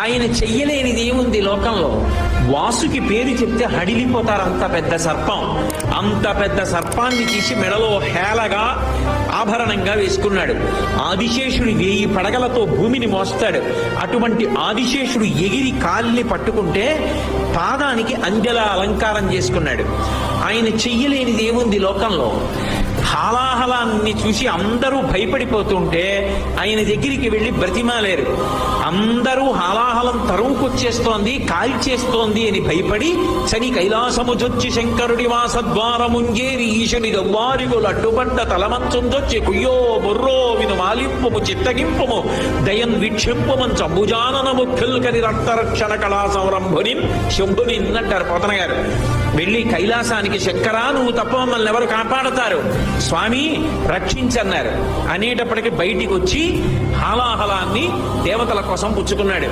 ఆయన చెయ్యలేనిది ఏముంది లోకంలో? వాసుకి పేరు చెప్తే హడిలిపోతారు. అంత పెద్ద సర్పం, అంత పెద్ద సర్పాన్ని తీసి మెడలో హేళగా ఆభరణంగా వేసుకున్నాడు. ఆదిశేషుడు 1000 పడగలతో భూమిని మోస్తాడు. అటువంటి ఆదిశేషుడు ఎగిరి కాలిని పట్టుకుంటే పాదానికి అంజల అలంకారం చేసుకున్నాడు. ఆయన చెయ్యలేనిది ఏముంది లోకంలో? హాలాహలాన్ని చూసి అందరూ భయపడిపోతుంటే ఆయన దగ్గరికి వెళ్ళి బ్రతిమాలేరు. అందరూ హాలాహలం తరువుకొచ్చేస్తోంది, కాల్చేస్తోంది అని భయపడి చని కైలాసముజొచ్చి శంకరుడి వాసద్వారముంజేరి ఈశని దవ్వారిగులు అడ్డుపడ్డ తలమంచుందొచ్చి కుయ్యో బొర్రో విను మాలింపుము చిత్తగింపుము దయన్ వీక్షింపుమం చంబుజాననము ఖిల్కరి రక్తరక్షణ కళా సంరంభుని శంభుని అంటారు పోతన గారు. వెళ్ళి కైలాసానికి శంకరా నువ్వు తప్ప మమ్మల్ని ఎవరు కాపాడతారు, స్వామి రక్షించన్నారు అనేటప్పటికి బయటికి వచ్చి హాలాహలాన్ని దేవతల కోసం పుచ్చుకున్నాడు.